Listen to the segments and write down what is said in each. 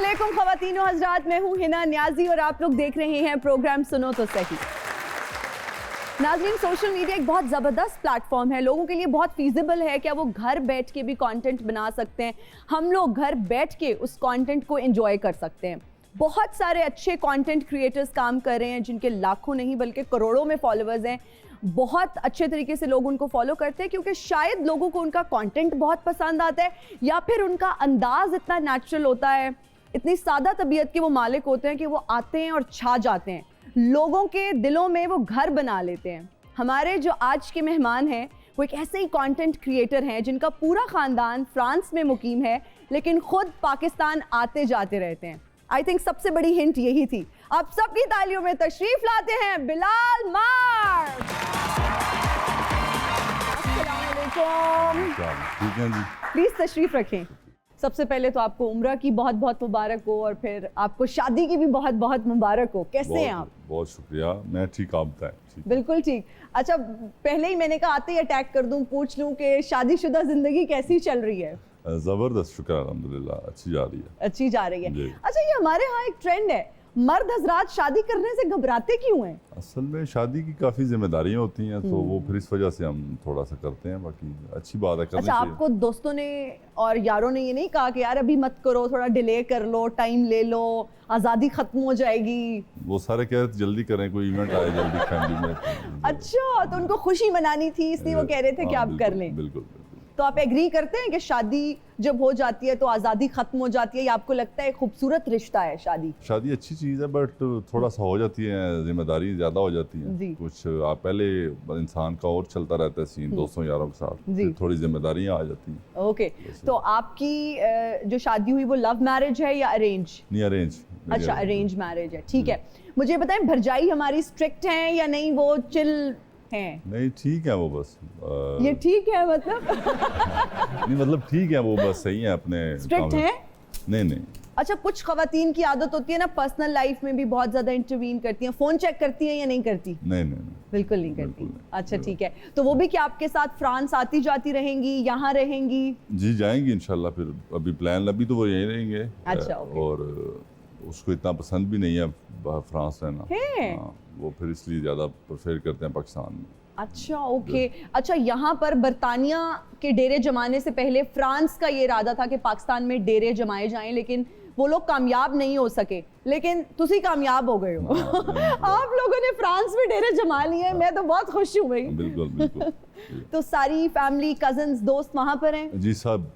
अस्सलामुअलैकुम ख़वातीन व हज़रात, मैं हूँ हिना न्याजी और आप लोग देख रहे हैं प्रोग्राम सुनो तो सही। नाज़रीन, सोशल मीडिया एक बहुत ज़बरदस्त प्लेटफॉर्म है, लोगों के लिए बहुत फीजिबल है। क्या वो घर बैठ के भी कंटेंट बना सकते हैं? हम लोग घर बैठ के उस कंटेंट को एंजॉय कर सकते हैं। बहुत सारे अच्छे कंटेंट क्रिएटर्स काम कर रहे हैं जिनके लाखों नहीं बल्कि करोड़ों में फॉलोअर्स हैं। बहुत अच्छे तरीके से लोग उनको फॉलो करते हैं क्योंकि शायद लोगों को उनका कंटेंट बहुत पसंद आता है या फिर उनका अंदाज इतना नेचुरल होता है, इतनी सादा तबीयत के वो मालिक होते हैं कि वो आते हैं और छा जाते हैं, लोगों के दिलों में वो घर बना लेते हैं। हमारे जो आज के मेहमान हैं वो एक ऐसे ही कंटेंट क्रिएटर हैं जिनका पूरा ख़ानदान फ्रांस में मुकीम है लेकिन खुद पाकिस्तान आते जाते रहते हैं। आई थिंक सबसे बड़ी हिंट यही थी। आप सबकी तालियों में तशरीफ लाते हैं बिलाल मार्क। ठीक है जी, प्लीज तशरीफ रखें। सबसे पहले तो आपको उम्रा की बहुत बहुत मुबारक हो और फिर आपको शादी की भी बहुत बहुत मुबारक हो। कैसे हैं आप? बहुत शुक्रिया। मैं ठीक, आप बताएं? बिल्कुल ठीक। अच्छा, पहले ही मैंने कहा आते ही अटैक कर दूं, पूछ लूं कि शादीशुदा जिंदगी कैसी चल रही है? जबरदस्त, शुक्र अल्हम्दुलिल्लाह, अच्छी जा रही है। अच्छी जा रही है। अच्छा, ये हमारे यहाँ एक ट्रेंड है, मर्द हजरात शादी करने से घबराते क्यों हैं? असल में शादी की काफ़ी जिम्मेदारियां होती हैं तो वो फिर इस वजह से हम थोड़ा सा करते हैं, बाकी अच्छी बात है करनी अच्छा, चाहिए। आपको दोस्तों ने और यारों ने ये नहीं कहा कि यार अभी मत करो, थोड़ा डिले कर लो, टाइम ले लो, आज़ादी खत्म हो जाएगी? वो सारे कह रहे थे जल्दी करें, कोई इवेंट आए जल्दी फैमिली में। अच्छा, तो उनको खुशी मनानी थी इसलिए वो कह रहे थे कि आप कर लें। बिल्कुल। तो आप एग्री करते हैं कि शादी जब हो जाती है तो आज़ादी खत्म हो जाती है, या आपको लगता है खूबसूरत रिश्ता है शादी? शादी अच्छी चीज़ है बट थोड़ा सा हो जाती है, जिम्मेदारी ज़्यादा हो जाती है कुछ। आप पहले इंसान का और चलता रहता है सीन दोस्तों यारों के साथ, फिर थोड़ी जिम्मेदारियाँ आ जाती हैं। ओके, तो आपकी जो शादी हुई वो लव मैरिज है या अरेंज? नहीं, अरेंज। अच्छा, अरेंज मैरिज है, ठीक है। मुझे बताएं, भरजाई हमारी स्ट्रिक्ट हैं या नहीं, वो चिल हैं? नहीं, ठीक है वो बस। ये ठीक है मतलब? नहीं मतलब ठीक है वो बस, सही है अपने। स्ट्रिक्ट हैं? नहीं। अच्छा, कुछ खवातीन की आदत होती है ना पर्सनल लाइफ में भी बहुत ज्यादा इंटरवीन करती हैं, फोन चेक करती हैं या नहीं करती? नहीं। बिल्कुल नहीं करती। अच्छा, ठीक है। तो वो भी क्या आपके साथ फ्रांस आती जाती रहेंगी, यहाँ रहेंगी? जी, जाएंगी इंशाल्लाह। फिर अभी प्लान, अभी तो वो यहीं रहेंगे। अच्छा, और उसको इतना पसंद भी नहीं है फ्रांस रहना। हाँ, वो फिर इसलिए ज़्यादा प्रेफर करते हैं पाकिस्तान में। अच्छा, ओके। अच्छा, यहाँ पर बरतानिया के डेरे जमाने से पहले फ्रांस का ये इरादा था कि पाकिस्तान में डेरे जमाए जाएं, लेकिन वो लोग कामयाब नहीं हो सके, लेकिन तुसी कामयाब हो गए हो। आप लोगों ने फ्रांस में डेरे जमा लिए, मैं तो बहुत खुश हूँ भाई। बिल्कुल। तो सारी फैमिली, कजन्स, दोस्त वहाँ पर हैं? जी, सब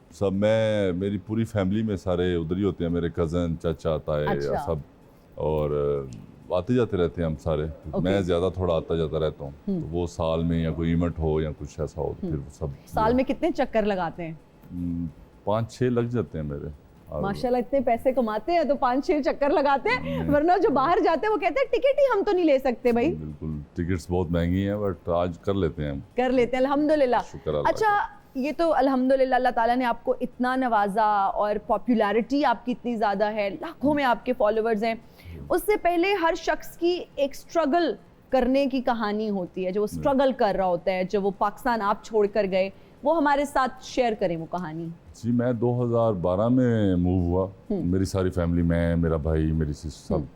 मेरी पूरी फैमिली में सारे उधर ही होते हैं, मेरे कज़न, चाचा, ताए, सब। और आते जाते रहते हैं हम सारे। मैं ज़्यादा थोड़ा आता जाता रहता हूँ, तो वो साल में या कोई इवेंट हो या कुछ ऐसा हो तो फिर सब। साल में कितने चक्कर लगाते हैं? 5-6 लग जाते हैं मेरे। माशाल्लाह, इतने पैसे कमाते हैं तो 5-6 चक्कर लगाते हैं, वरना जो बाहर जाते हैं वो कहते हैं टिकट ही हम तो नहीं ले सकते भाई। बिल्कुल, टिकट्स बहुत महंगी हैं बट आज कर लेते हैं अल्हम्दुलिल्लाह। शुक्र। अच्छा, ये तो अल्हम्दुलिल्लाह अल्लाह ताला ने आपको इतना नवाजा और पॉपुलैरिटी आपकी इतनी ज़्यादा है, लाखों में आपके फॉलोअर्स हैं। उससे पहले हर शख्स की एक स्ट्रगल करने की कहानी होती है, जो वो स्ट्रगल कर रहा होता है, जो वो पाकिस्तान आप छोड़ कर गए, वो हमारे साथ शेयर करें वो कहानी। जी, मैं 2012 में मूव हुआ, मेरी सारी फैमिली, मैं, मेरा भाई, मेरी सिस्टर, सब।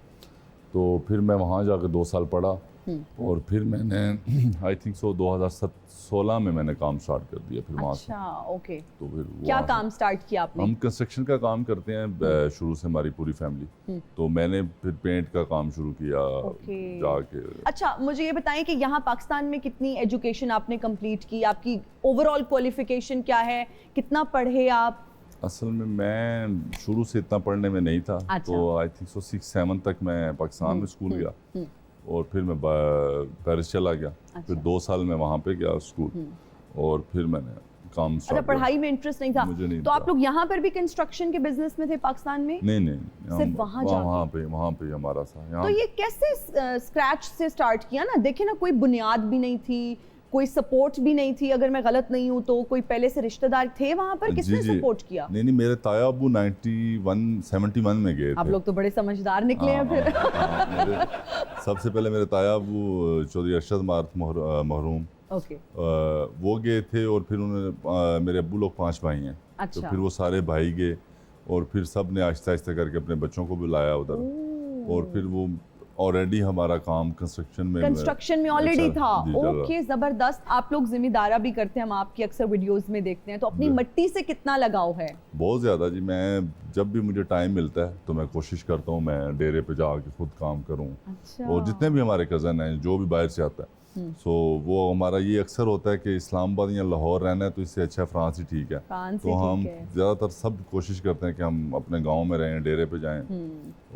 तो फिर मैं वहाँ जाकर 2 साल पढ़ा और फिर मैंने आई थिंक 2016 में मैंने काम स्टार्ट कर दिया फिर वहाँ से। अच्छा, ओके। तो फिर क्या काम स्टार्ट किया आपने? हम कंस्ट्रक्शन का काम करते हैं शुरू से, हमारी पूरी फैमिली। तो मैंने फिर पेंट का काम शुरू किया जाके। अच्छा, मुझे ये बताएं कि यहाँ पाकिस्तान में कितनी एजुकेशन आपने कंप्लीट की, आपकी ओवरऑल क्वालिफिकेशन क्या है, कितना पढ़े आप? असल में मैं शुरू से इतना पढ़ने में नहीं था। अच्छा। तो आई थिंक 6-7 तक मैं पाकिस्तान में स्कूल गया और फिर मैं पेरिस चला गया। अच्छा। फिर 2 साल मैं वहाँ पे गया स्कूल और फिर मैंने काम स्टार्ट। अच्छा, पढ़ाई में इंटरेस्ट नहीं था? मुझे नहीं तो आप लोग यहाँ पर भी कंस्ट्रक्शन के बिजनेस में थे पाकिस्तान में? नहीं, सिर्फ वहाँ पे हमारा था। तो ये कैसे स्क्रैच से स्टार्ट किया ना? देखे ना, कोई बुनियाद भी नहीं थी, कोई सपोर्ट भी नहीं थी, अगर मैं गलत नहीं हूँ तो कोई पहले से रिश्तेदार थे वहाँ पर? किसने सपोर्ट किया? नहीं, मेरे ताया अबू 71 में गए थे। आप लोग तो बड़े समझदार निकले हैं फिर। सबसे पहले मेरे ताया अबू चौधरी अरशद मरहूम, वो गए थे और फिर उन्होंने, मेरे अब्बू लोग 5 भाई हैं। अच्छा। तो फिर वो सारे भाई गए और फिर सब ने आहिस्ता आहिस्ता करके अपने बच्चों को भी लाया उधर, और फिर वो ऑलरेडी हमारा काम कंस्ट्रक्शन में ऑलरेडी था। जी, चल रहा। ओके, जबरदस्त। आप लोग जिम्मेदारा भी करते हैं, हम आपकी अक्सर वीडियोस में देखते हैं, तो अपनी मिट्टी से कितना लगाव है? बहुत ज़्यादा जी। मैं जब भी मुझे टाइम मिलता है तो मैं कोशिश करता हूँ मैं डेरे पे जाके खुद काम करूँ। अच्छा। और जितने भी हमारे कज़न हैं जो भी बाहर से आता है, सो वो हमारा ये अक्सर होता है कि इस्लामाबाद या लाहौर रहना है तो इससे अच्छा फ्रांस ही ठीक है। फ्रांस तो ही हम ठीक है। ज़्यादातर सब कोशिश करते हैं कि हम अपने गांव में रहें, डेरे पे जाएं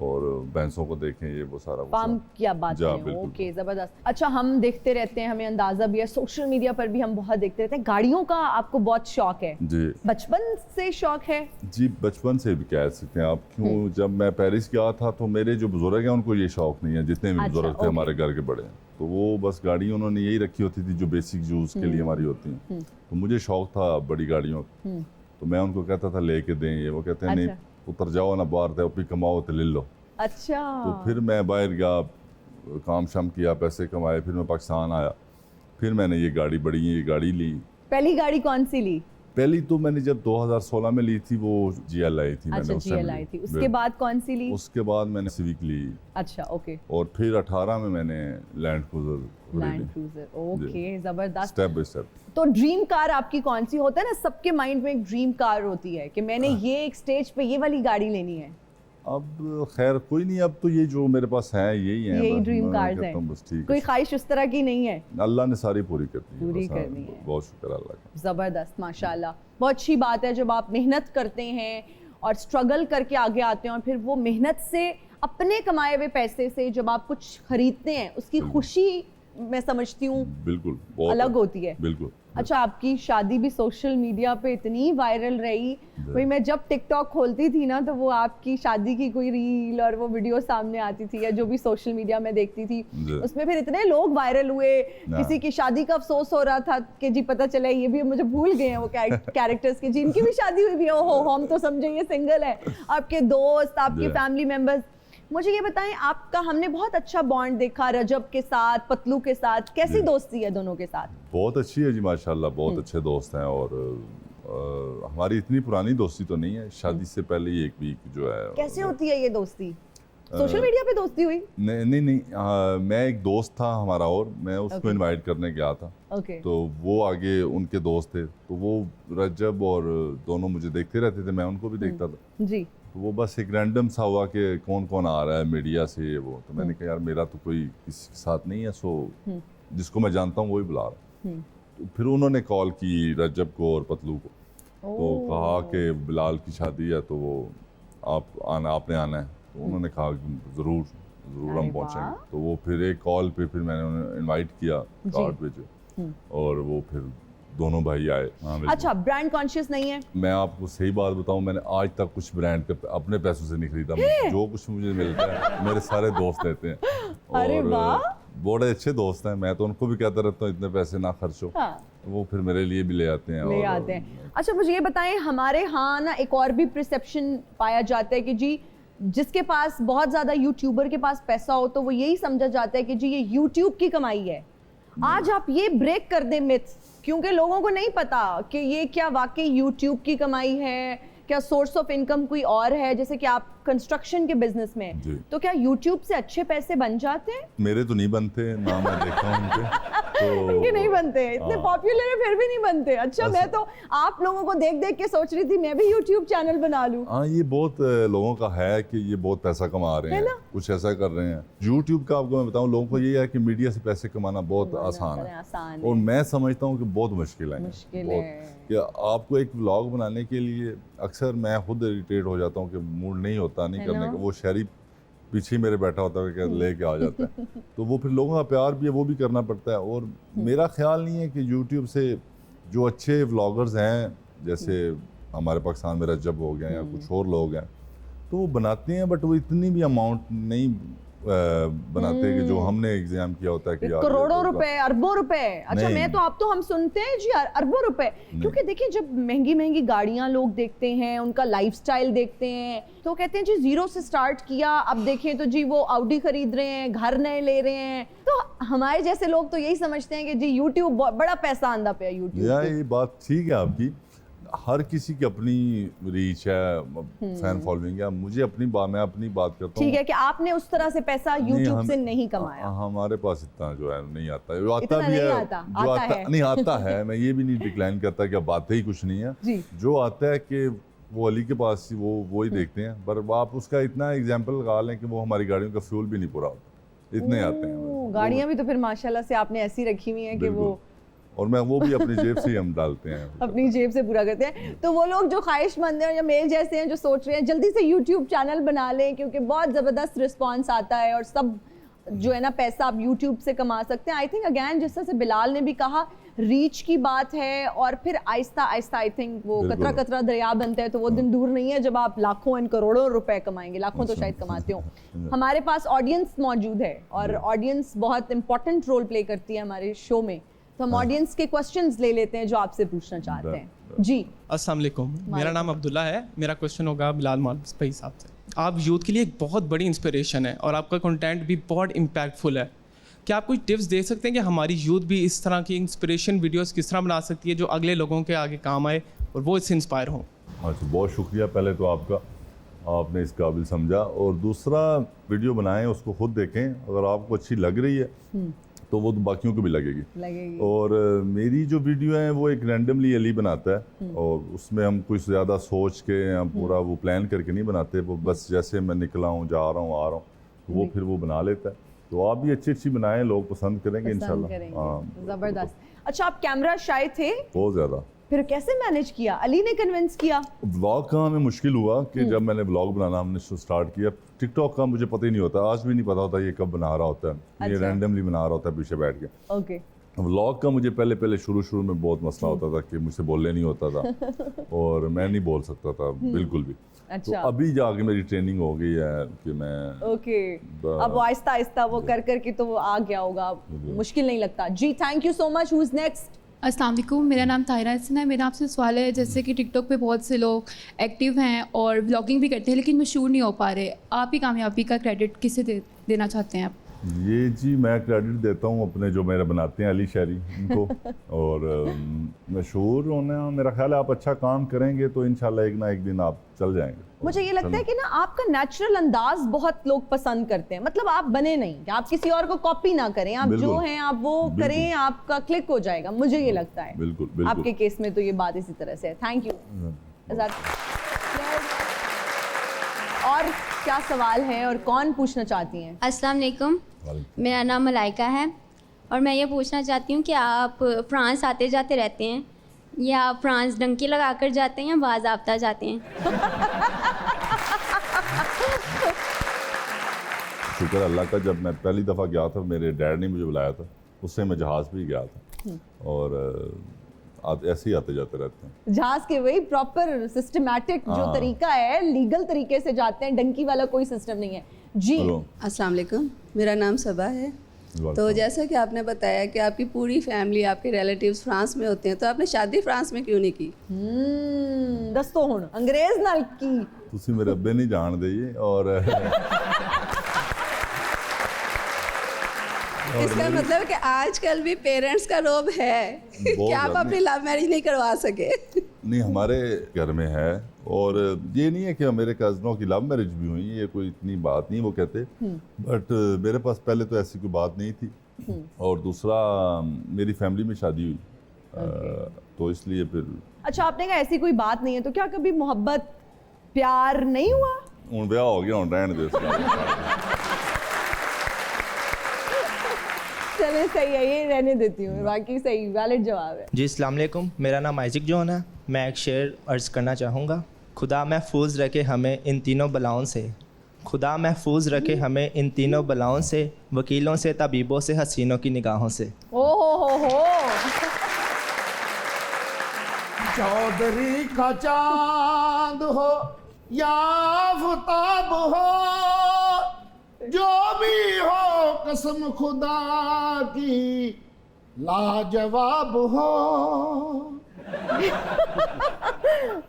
और भैंसों को देखें, ये वो सारा फार्म क्या बात जा, है। बिल्कुल। ओके, जबरदस्त। अच्छा, हम देखते रहते हैं, हमें अंदाजा भी है, सोशल मीडिया पर भी हम बहुत देखते रहते हैं, गाड़ियों का आपको बहुत शौक है। जी बचपन से शौक है? जी, बचपन से भी कह सकते हैं आप। क्यों, जब मैं पेरिस गया था तो मेरे जो बुजुर्ग हैं उनको ये शौक नहीं है, जितने भी अच्छा, बुजुर्ग थे ओके। हमारे घर के बड़े हैं, तो वो बस गाड़ी उन्होंने यही रखी होती थी जो बेसिक यूज़ के लिए हमारी होती हैं। तो मुझे शौक था बड़ी गाड़ियों का, तो मैं उनको कहता था लेके दें ये, वो कहते हैं नहीं, उतर जाओ ना बाहर, थे अपनी कमाओ तो ले लो। अच्छा। तो फिर मैं बाहर गया, काम शाम किया, पैसे कमाए, फिर मैं पाकिस्तान आया, फिर मैंने ये गाड़ी ली। पहली गाड़ी कौन सी ली? पहली तो मैंने जब 2016 में ली थी वो GL आई थी। अच्छा, मैंने उस टाइम GL आई थी। उसके बाद कौन सी ली? उसके बाद मैंने सिविक ली। अच्छा, ओके। और फिर 18 में मैंने land cruiser land cruiser. Okay, जबरदस्त। Step by step. तो ड्रीम कार आपकी कौन सी? होता है ना सबके माइंड में एक ड्रीम कार होती है कि मैंने ये एक स्टेज पे ये वाली गाड़ी लेनी है। अब खैर कोई नहीं, अब तो ये जो मेरे पास है यही है, यही ड्रीम कार्स कहता हूँ हैं। बस ठीक कोई है। ख्वाहिश उस तरह की नहीं है? अल्लाह ने सारी पूरी कर दी है, पूरी बस हाँ, करनी है। बहुत शुक्र अल्लाह का। ज़बरदस्त, माशाल्लाह। बहुत अच्छी बात है जब आप मेहनत करते हैं और स्ट्रगल करके आगे आते हैं, और फिर वो मेहनत से अपने कमाए हुए पैसे से जब आप कुछ खरीदते हैं, उसकी खुशी मैं समझती हूँ बिल्कुल बहुत अलग होती है। बिल्कुल। अच्छा, आपकी शादी भी सोशल मीडिया पे इतनी वायरल रही। वही मैं जब टिकटॉक खोलती थी ना, तो वो आपकी शादी की कोई रील और वो वीडियो सामने आती थी, या जो भी सोशल मीडिया में देखती थी, उसमें फिर इतने लोग वायरल हुए। किसी की शादी का अफसोस हो रहा था कि जी पता चला ये भी मुझे भूल गए हैं वो कैरेक्टर्स के, जिनकी भी शादी हुई भी हो, हम तो समझे ये सिंगल है। आपके दोस्त, आपके फैमिली मेंबर्स, मुझे ये बताएं, आपका हमने बहुत अच्छा बॉन्ड देखा रजब के साथ, पतलू के साथ, कैसी दोस्ती है दोनों के साथ? बहुत अच्छी है जी माशाल्लाह, बहुत अच्छे दोस्त हैं। और हमारी इतनी पुरानी दोस्ती तो नहीं है, शादी से पहले ही एक वीक जो है। कैसे होती है ये दोस्ती? सोशल मीडिया पे दोस्ती हुई? नहीं, मैं एक दोस्त था हमारा और मैं उसको इनवाइट करने गया था। तो वो आगे उनके दोस्त थे, तो वो रजब और दोनों मुझे देखते रहते थे, मैं उनको भी देखता था जी। तो वो बस एक रैंडम सा हुआ कि कौन कौन आ रहा है मीडिया से वो, तो मैंने कहा यार मेरा तो कोई किसी के साथ नहीं है, सो जिसको मैं जानता हूँ वही बुला रहा। तो फिर उन्होंने कॉल की रजब को और पतलू को, तो कहा कि बिलाल की शादी है तो वो आपने आना है। तो उन्होंने कहा ज़रूर हम पहुँचेंगे। तो वो फिर एक कॉल पे फिर मैंने उन्हें इनवाइट किया, कार्ड भेजे, और वो फिर दोनों भाई आए। अच्छा, ब्रांड कॉन्शियस नहीं है? मैं आपको सही बात बताऊं, मैंने आज तक कुछ ब्रांड के अपने पैसों से नहीं खरीदा। जो कुछ मुझे मिलता है मेरे सारे दोस्त देते हैं। अरे वाह, बड़े अच्छे दोस्त हैं। मैं तो उनको भी कहता रहता हूँ इतने पैसे ना खर्चो। हाँ। वो फिर मेरे लिए भी ले आते हैं। अच्छा, मुझे ये बताएं, हमारे यहाँ ना एक और भी परसेप्शन पाया जाता है कि जी जिसके पास बहुत ज्यादा यूट्यूबर के पास पैसा हो तो वो यही समझा जाता है कि जी ये यूट्यूब की कमाई है। आज आप ये ब्रेक कर दें मिथ्स, क्योंकि लोगों को नहीं पता कि ये क्या वाकई यूट्यूब की कमाई है, क्या सोर्स ऑफ इनकम कोई और है। जैसे कि आप कंस्ट्रक्शन के बिजनेस में, तो क्या यूट्यूब से अच्छे पैसे बन जाते हैं? मेरे तो नहीं बनते ना, मैं देखता हूं उनके तो इनके नहीं बनते, इतने पॉपुलर है फिर भी नहीं बनते। अच्छा, मैं तो आप लोगों को देख देख के सोच रही थी मैं भी यूट्यूब चैनल बना लूं। हाँ, ये बहुत लोगों का है कि ये बहुत पैसा कमा रहे हैं, कुछ ऐसा कर रहे हैं। यूट्यूब का आपको मैं बताऊं, लोगों को ये है कि मीडिया से पैसे कमाना बहुत आसान है, और मैं समझता हूँ कि बहुत मुश्किल है। कि आपको एक व्लॉग बनाने के लिए अक्सर मैं खुद इरिटेट हो जाता हूँ कि मूड नहीं होता नहीं करने का। वो शहरी पीछे मेरे बैठा होता है कि लेके आ जाता है। तो वो फिर लोगों का प्यार भी है, वो भी करना पड़ता है। और मेरा ख्याल नहीं है कि यूट्यूब से जो अच्छे व्लॉगर्स हैं, जैसे हमारे पाकिस्तान में रजब हो गया या कुछ और लोग हैं, तो वो बनाते हैं, बट वो इतनी भी अमाउंट नहीं बनाते कि जो हमने एग्जाम किया होता है कि करोड़ों रुपए, अरबों रुपए। अच्छा, मैं तो आप तो हम सुनते हैं जी अरबों रुपए, क्योंकि देखिए जब महंगी महंगी गाड़ियां लोग देखते हैं, उनका लाइफस्टाइल देखते हैं, तो कहते हैं जी जीरो से स्टार्ट किया, अब देखें तो जी वो ऑडी खरीद रहे हैं, घर नए ले रहे हैं। तो हमारे जैसे लोग तो यही समझते हैं कि जी यूट्यूब बड़ा पैसा आंदा पे यूट्यूब। ये बात ठीक है आपकी। हर किसी की अपनी रीच है, फैन फॉलोइंग है। मुझे मैं अपनी बात करता हूँ। ठीक है कि आपने उस तरह से पैसा यूट्यूब से नहीं कमाया। हमारे पास इतना जो है नहीं आता है, आता भी नहीं है, आता, जो आता है। नहीं आता है। मैं ये भी नहीं डिक्लाइन करता कि अब बातें ही कुछ नहीं है। जी। जो आता है कि वो अली के पास ही वो ही देखते हैं, पर आप उसका इतना एग्जाम्पल लगा लें कि वो हमारी गाड़ियों का फ्यूल भी नहीं पूरा होता, इतने आते हैं। गाड़ियाँ भी तो फिर माशाल्लाह से आपने ऐसी रखी हुई हैं कि वो, और मैं वो भी अपनी जेब से ही हम डालते हैं, अपनी जेब से पूरा करते हैं। तो वो लोग जो ख्वाहिशमंद हैं या मेरे जैसे हैं जो सोच रहे हैं जल्दी से यूट्यूब चैनल बना लें क्योंकि बहुत ज़बरदस्त रिस्पॉन्स आता है और सब जो है ना पैसा आप यूट्यूब से कमा सकते हैं। आई थिंक अगैन जिस तरह से बिलाल ने भी कहा, रीच की बात है और फिर आहिस्ता आहिस्ता आई थिंक वो कतरा कतरा दरिया बनता है। तो वो दिन दूर नहीं है जब आप लाखों एंड करोड़ों रुपए कमाएंगे, लाखों तो शायद कमाते हो। हमारे पास ऑडियंस मौजूद है और ऑडियंस बहुत इंपॉर्टेंट रोल प्ले करती है हमारे शो में। तो हम ऑडियंस के क्वेश्चंस ले लेते हैं जो आपसे पूछना चाहते हैं। जी, अस्सलाम वालेकुम, मेरा नाम अब्दुल्ला है। मेरा क्वेश्चन होगा बिलाल मौलवी भाई साहब से। आप यूथ के लिए एक बहुत बड़ी इंस्पिरेशन है और आपका कंटेंट भी बहुत इम्पैक्टफुल है। क्या आप कुछ टिप्स दे सकते हैं कि हमारी यूथ भी इस तरह की इंस्पिरेशन वीडियोस किस तरह बना सकती है जो अगले लोगों के आगे काम आए और वो इससे इंस्पायर हों? अच्छा, बहुत शुक्रिया पहले तो आपका, आपने इस काबिल समझा। और दूसरा, वीडियो बनाएं, उसको खुद देखें, अगर आपको अच्छी लग रही है तो वो तो बाकियों को भी लगेगी। और मेरी जो वीडियो है वो एक रैंडमली अली बनाता है और उसमें हम कुछ ज़्यादा सोच के या पूरा वो प्लान करके नहीं बनाते, वो बस जैसे मैं निकला हूँ, जा रहा हूँ, आ रहा हूँ, तो वो फिर वो बना लेता है। तो आप भी अच्छी करें, लोग पसंद करेंगे इंशाल्लाह। हाँ, जबरदस्त। अच्छा, आप कैमरा शाय थे? बहुत ज़्यादा। फिर कैसे मैनेज किया? अली ने कन्विंस किया? व्लॉग का हमें मुश्किल हुआ कि जब मैंने व्लॉग बनाना हमने स्टार्ट किया, टिकटॉक का मुझे पता ही नहीं होता, आज भी नहीं पता होता ये कब बना रहा होता है। ये रैंडमली बना रहा होता है पीछे बैठ के। ओके। व्लॉग का मुझे पहले शुरू में बहुत मसला होता था कि मुझसे बोलने नहीं होता था और मैं नहीं बोल सकता था बिल्कुल भी। अच्छा। तो अभी जाके मेरी ट्रेनिंग हो गई है कि मैं अब आहिस्ता आहिस्ता वो कर करके तो वो आ गया होगा, मुश्किल नहीं लगता। जी, thank you so much. Who is next? अस्सलाम वालेकुम, मेरा नाम ताहिरा हसन है। मेरा आपसे सवाल है, जैसे कि टिकटॉक पे बहुत से लोग एक्टिव हैं और व्लॉगिंग भी करते हैं लेकिन मशहूर नहीं हो पा रहे, आप ही कामयाबी का क्रेडिट किसे देना चाहते हैं आप? ये जी, मैं क्रेडिट देता हूँ अपने जो मेरे बनाते हैं अली शहरी इनको। और मशहूर होना, मेरा ख्याल है आप अच्छा काम करेंगे तो इंशाल्लाह एक ना एक दिन आप चल जाएंगे। मुझे ये लगता है कि ना आपका नेचुरल अंदाज बहुत लोग पसंद करते हैं। मतलब आप बने नहीं, आप किसी और को कॉपी ना करें, आप जो हैं आप वो करें, आपका क्लिक हो जाएगा। मुझे ये लगता है बिल्कुल। आपके केस में तो ये बात इसी तरह से है। Thank you. और क्या सवाल है और कौन पूछना चाहती हैं? अस्सलाम वालेकुम, मेरा नाम मलाइका है और मैं ये पूछना चाहती हूँ कि आप फ्रांस आते जाते रहते हैं या आप फ्रांस डंकी लगा कर जाते हैं या बाज़ाब्ता जाते हैं? शुक्र अल्लाह का, जब मैं पहली दफ़ा गया था मेरे डैड ने मुझे बुलाया था, उससे मैं जहाज़ पे गया था और ऐसे ही आते जाते रहते हैं। जहाज के वही प्रॉपर सिस्टमैटिक जो तरीका है, लीगल तरीके से जाते हैं, डंकी वाला कोई सिस्टम नहीं है। जी, अस्सलाम वालेकुम, मेरा नाम सबा है। तो जैसा कि आपने बताया कि आपकी पूरी फैमिली, आपके रिलेटिव्स फ्रांस में होते हैं, तो आपने शादी फ्रांस में क्यों नहीं की? दस्तो हुण अंग्रेज नाल की तुसी मेरे अब्बे नहीं जान दे और इसका मतलब कि आजकल भी पेरेंट्स का रोब है कि आप अपनी लव मैरिज नहीं करवा सके। नहीं, हमारे घर में है और ये नहीं है कि मेरे कज़नों की लव मैरिज भी हुई, ये कोई इतनी बात नहीं वो कहते, बट मेरे पास पहले तो ऐसी कोई बात नहीं थी और दूसरा मेरी फैमिली में शादी हुई तो इसलिए फिर। अच्छा, आपने कहा ऐसी कोई बात नहीं है, तो क्या कभी मोहब्बत प्यार नहीं हुआ? हूँ ब्याह हो गया, हूँ रहने दे। चले, सही है, ये रहने देती हूँ, बाकी सही वैलिड जवाब है। जी, अस्सलाम वालेकुम, मेरा नाम आइज़िक जॉन है। मैं एक शेर अर्ज़ करना चाहूँगा। खुदा महफूज रखे हमें इन तीनों बलाओं से, खुदा महफूज रखे हमें इन तीनों बलाओं से, वकीलों से, तबीबों से, हसीनों की निगाहों से। ओ हो चौधरी का चांद हो या आफताब हो, जो भी हो कसम खुदा की लाजवाब हो।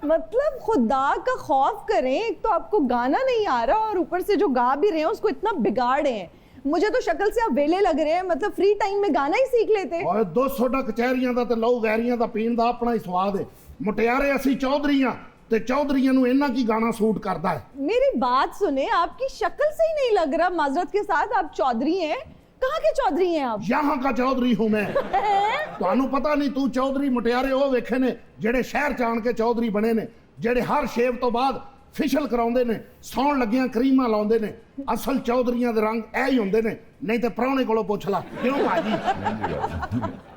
मतलब खुदा का खौफ करें, एक तो आपको गाना नहीं आ रहा और ऊपर से जो गा भी रहे हैं उसको इतना बिगाड़े हैं। मुझे तो शक्ल से आप वेले लग रहे हैं, मतलब फ्री टाइम में गाना ही सीख लेते। ਓਏ 200 ਦਾ ਕਚਹਿਰੀਆਂ ਦਾ ਤੇ ਲਹੂ ਵੈਰੀਆਂ ਦਾ ਪੀਣ ਦਾ ਆਪਣਾ ਹੀ ਸਵਾਦ ਹੈ। ਮੁਟਿਆਰੇ ਅਸੀਂ ਚੌਧਰੀਆਂ ਤੇ ਚੌਧਰੀਆਂ ਨੂੰ ਇੰਨਾ ਕੀ ਗਾਣਾ ਸੂਟ ਕਰਦਾ ਹੈ। मेरी बात सुने, आपकी शक्ल से ही नहीं लग रहा, माजरत के साथ आप चौधरी हैं। कहाँ के चौधरी हैं आप? यहाँ का चौधरी हूँ मैं। ਤੁਹਾਨੂੰ ਪਤਾ ਨਹੀਂ, ਤੂੰ ਚੌਧਰੀ ਮੁਟਿਆਰੇ ਉਹ ਵੇਖੇ ਨੇ ਜਿਹੜੇ ਸ਼ਹਿਰ ਚ ਆਣ ਕੇ ਚੌਧਰੀ ਬਣੇ ਨੇ, ਜਿਹੜੇ ਹਰ ਸ਼ੇਵ ਤੋਂ ਬਾਅਦ ਫਿਸ਼ਲ ਕਰਾਉਂਦੇ ਨੇ, ਸੌਣ ਲੱਗਿਆਂ ਕਰੀਮਾਂ ਲਾਉਂਦੇ ਨੇ। ਅਸਲ ਚੌਧਰੀਆਂ ਦੇ ਰੰਗ ਇਹ ਹੀ ਹੁੰਦੇ ਨੇ, ਨਹੀਂ ਤੇ ਪ੍ਰਾਹੁਣੇ ਕੋਲੋਂ ਪੁੱਛ ਲਾ। ਕਿਉਂ ਭਾਜੀ?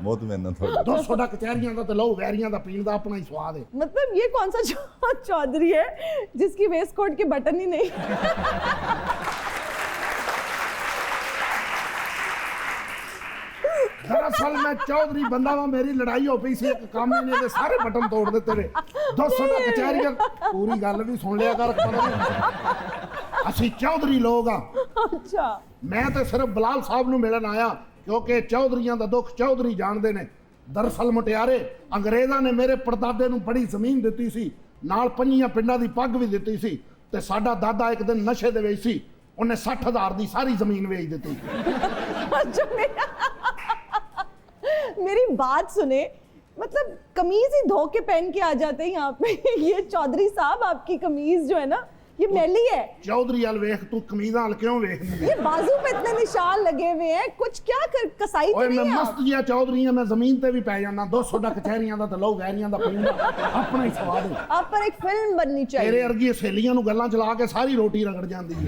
बहुत मेहनत हो 200 ਦਾ ਕਚਹਿਰੀਆਂ ਦਾ ਤੇ ਲਹੂ ਵੈਰੀਆਂ ਦਾ ਪੀਣ ਦਾ ਆਪਣਾ ਹੀ ਸਵਾਦ ਹੈ। मतलब ये कौन सा चौधरी है जिसकी वेस्ट कोट के बटन ही नहीं? दरअसल मैं चौधरी बंदा वा, मेरी लड़ाई हो पई सी एक काम ही ने सारे बटन तोड़ दिते ने। 200 ਦਾ ਕਚਹਿਰੀਆਂ पूरी गल भी सुन लिया कर। ਅਸੀਂ ਚੌਧਰੀ ਲੋग ਆ। अच्छा, मैं तो सिर्फ बिलाल साहब ਨੂੰ ਮਿਲਣ ਆਇਆ ਕਿਉਂਕਿ ਚੌਧਰੀਆਂ ਦਾ ਦੁੱਖ ਚੌਧਰੀ ਜਾਣਦੇ ਨੇ। ਦਰਅਸਲ ਮੁਟਿਆਰੇ ਅੰਗਰੇਜ਼ਾਂ ਨੇ ਮੇਰੇ ਪੜਦਾਦੇ ਨੂੰ ਬੜੀ ਜ਼ਮੀਨ ਦਿੱਤੀ ਸੀ, ਨਾਲ 5 ਪਿੰਡਾਂ ਦੀ ਪੱਗ ਵੀ ਦਿੱਤੀ ਸੀ, ਤੇ ਸਾਡਾ ਦਾਦਾ ਇੱਕ ਦਿਨ ਨਸ਼ੇ ਦੇ ਵਿੱਚ ਸੀ, ਉਹਨੇ 60,000 ਦੀ ਸਾਰੀ ਜ਼ਮੀਨ ਵੇਚ ਦਿੱਤੀ। अच्छा मेरी बात सुने, मतलब कमीज ही धो के पहन के आ जाते हैं यहाँ पे। ये चौधरी साहब, आपकी कमीज जो है ना, ये मैली है। चौधरी वाल वेख, तू कमीज़ां वाल क्यों वेखदी है? ये बाजू पे इतने निशान लगे हुए हैं, कुछ क्या कसाई तो ओए नहीं मैं है मस्त आप? जिहा चौधरी हां, मैं जमीन ते भी पै जाना। 200 ਦਾ ਕਚਹਿਰੀਆਂ ਦਾ ਤੇ ਲਹੂ ਵੈਰੀਆਂ ਦਾ ਪੀਣ ਦਾ ਆਪਣਾ ਹੀ ਸਵਾਦ ਹੈ। आप पर एक फिल्म बननी ਤੇਰੇ चाहिए। ਵਰਗੀ ਸਹੇਲੀਆਂ ਨੂੰ ਗੱਲਾਂ ਚਲਾ ਕੇ ਸਾਰੀ ਰੋਟੀ ਰਗੜ ਜਾਂਦੀ ਹੈ।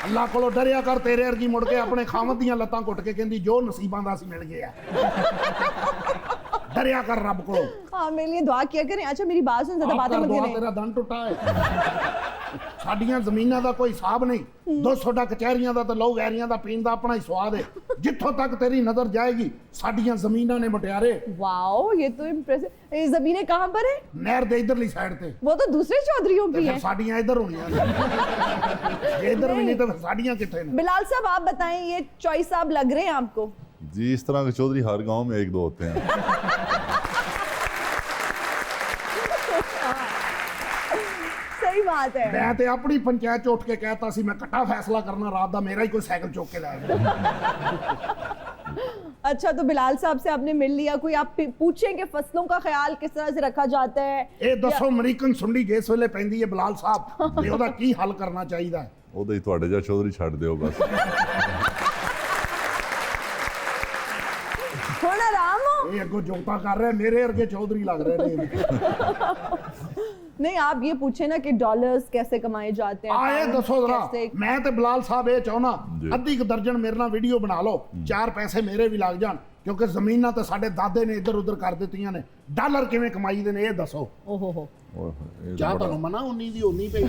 ਅੱਲਾ ਕੋਲੋਂ ਡਰਿਆ ਕਰ, ਤੇਰੇ ਵਰਗੀ ਮੁੜ ਕੇ ਆਪਣੇ ਖਾਵਤ ਦੀਆਂ ਲੱਤਾਂ ਘੁੱਟ ਕੇ ਕਹਿੰਦੀ ਜੋ ਨਸੀਬਾਂ ਦਾ ਸੀ ਮਿਲ ਗਿਆ। ਡਰਿਆ ਕਰ ਰੱਬ ਕੋਲੋਂ। हाँ, मेरे लिए दुआ किया करें। अच्छा मेरी बात सुन, ज्यादा बातें मत करें। ਤੇਰਾ ਦੰਦ ਟੁੱਟਾ ਹੈ। ਸਾਡੀਆਂ ਜ਼ਮੀਨਾਂ ਦਾ ਕੋਈ ਹਿਸਾਬ ਨਹੀਂ। 200 ਦਾ ਕਚਹਿਰੀਆਂ ਦਾ ਤੇ ਲਹੂ ਵੈਰੀਆਂ ਦਾ ਪੀਣ ਦਾ ਆਪਣਾ ਹੀ ਸਵਾਦ ਹੈ। ਜਿੱਥੋਂ ਤੱਕ ਤੇਰੀ ਨਜ਼ਰ ਜਾਏਗੀ ਸਾਡੀਆਂ ਜ਼ਮੀਨਾਂ ਨੇ ਮੁਟਿਆਰੇ। वाओ, ये तो इम्प्रेसिव। ये जमीनें कहाँ पर है? ਨਹਿਰ ਦੇ ਇਧਰਲੀ ਸਾਈਡ ਤੇ। वो तो दूसरे चौधरियों ਤੇ की ਫਿਰ है। ਸਾਡੀਆਂ ਇੱਧਰ ਹੋਣੀਆਂ ਨੇ। ਜੇ ਇੱਧਰ ਵੀ ਨਹੀਂ ਤਾਂ ਫਿਰ ਸਾਡੀਆਂ ਕਿੱਥੇ ਨੇ? बिलाल साहब आप बताएं, ये चॉइस साहब लग रहे हैं आपको? जी, इस तरह के चौधरी हर गांव में 1-2 होते हैं। सही बात है। ਮੈਂ ਤੇ ਆਪਣੀ ਪੰਚਾਇਤ ਚ ਉੱਠ ਕੇ ਕਹਿਤਾ ਸੀ ਮੈਂ ਕੱਟਾ ਫੈਸਲਾ ਕਰਨਾ ਰਾਤ ਦਾ, ਮੇਰਾ ਹੀ ਕੋਈ ਸਾਈਕਲ ਚੁੱਕ ਕੇ ਲੈ ਆਇਆ। अच्छा, तो बिलाल साहब से आपने मिल लिया, कोई आप पूछें कि फसलों का ख्याल किस तरह से रखा जाता है? ਇਹ ਦੱਸੋ ਅਮਰੀਕਨ ਸੁੰਡੀ ਜਿਸ ਵੇਲੇ ਪੈਂਦੀ ਹੈ ਬਲਾਲ ਸਾਹਿਬ, ਤੇ ਉਹਦਾ ਕੀ ਹੱਲ ਕਰਨਾ ਚਾਹੀਦਾ ਹੈ? ਉਹਦਾ ਹੀ ਤੁਹਾਡੇ ਜਿਹਾ ਚੌਧਰੀ ਛੱਡ ਦਿਓ ਬਸ। ਹੁਣ ਆਰਾਮ हो। ਇਹ ਅੱਗੋਂ ਜੋਗਤਾ ਕਰ ਰਿਹਾ, ਮੇਰੇ ਵਰਗੇ ਚੌਧਰੀ ਲੱਗ ਰਹੇ ਨੇ। नहीं, आप ये पूछे ना कि डॉलर्स कैसे कमाए जाते हैं, ਆਏ pounds ਦੱਸੋ ਜਰਾ। कैसे- ਮੈਂ ਤੇ ਬਲਾਲ ਸਾਹਿਬ ਇਹ ਚਾਹੁੰਦਾ ਜੀ। ਅੱਧੀ ਕੁ ਦਰਜਨ ਮੇਰੇ ਨਾਲ ਵੀਡੀਓ ਬਣਾ ਲਓ, 4 ਪੈਸੇ ਮੇਰੇ ਵੀ ਲੱਗ ਜਾਣ, ਕਿਉਂਕਿ ਜ਼ਮੀਨਾਂ ਤਾਂ ਸਾਡੇ ਦਾਦੇ ਨੇ ਇੱਧਰ ਉੱਧਰ ਕਰ ਦਿੱਤੀਆਂ ਨੇ। ਡਾਲਰ ਕਿਵੇਂ ਕਮਾਈਦੇ ਨੇ ਇਹ ਦੱਸੋ। ओहो हो। ਚਾਹ ਤੁਹਾਨੂੰ ਮਨਾ ਉਨੀ ਦੀ ਉਨੀ ਪਈ। ਇਹ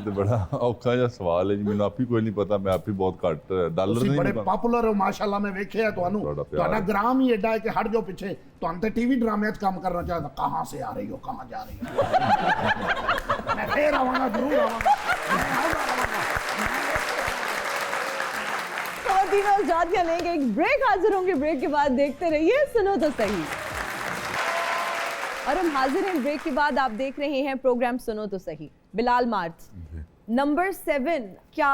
ਤੇ ਬੜਾ ਔਖਾ ਜਿਹਾ ਸਵਾਲ ਹੈ ਜੀ, ਮੈਨੂੰ ਆਪ ਹੀ ਕੋਈ ਨਹੀਂ ਪਤਾ। ਮੈਂ ਆਪ ਹੀ ਬਹੁਤ ਘੱਟ ਡਾਲਰ ਤੁਸੀਂ ਨਹੀਂ ਬੜੇ ਪਤਾ। ਪਪੂਲਰ ਹੋ ਮਾਸ਼ਾਅੱਲਾ, ਮੈਂ ਵੇਖਿਆ ਤੁਹਾਨੂੰ। ਤੁਹਾਡਾ ਪਿਆਰ ਤੁਹਾਡਾ ਹੈ। ਗ੍ਰਾਮ ਹੀ ਐਡਾ ਹੈ ਕਿ ਹਟ ਜਾਓ ਪਿੱਛੇ। ਤੁਹਾਨੂੰ ਤੇ ਟੀਵੀ ਡਰਾਮੇ 'ਚ ਕੰਮ ਕਰਨਾ ਚਾਹੀਦਾ। ਕਹਾਂ ਸੇ ਆ ਰਹੀ ਹੋ, ਕਹਾਂ ਜਾ ਰਹੀ ਹੋ? ਮੈਂ ਫੇਰ ਆਵਾਂਗਾ, ਜ਼ਰੂਰ ਆਵਾਂਗਾ। खवातीन और जातियां लेंगे एक ब्रेक, हाजिर होंगे ब्रेक के बाद। देखते रहिए सुनो तो सही। और हम हाजिर हैं ब्रेक के बाद। आप देख रहे हैं प्रोग्राम सुनो तो सही। बिलाल मार्च, नंबर 7, क्या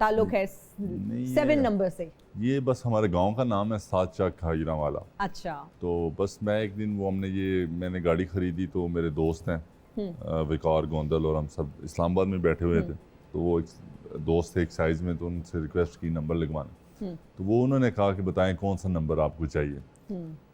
ताल्लुक है नहीं, 7 नंबर से? ये बस हमारे गांव का नाम है सात चक हाजिरा वाला। अच्छा। तो बस मैं एक दिन वो मैंने गाड़ी खरीदी, तो मेरे दोस्त हैं विकार गोंदल और हम सब इस्लामाबाद में बैठे हुए थे। तो वो एक दोस्त थे एक साइज़ में, तो उनसे रिक्वेस्ट की नंबर लिखवाने। तो वो उन्होंने कहा कि बताएं कौन सा नंबर आपको चाहिए।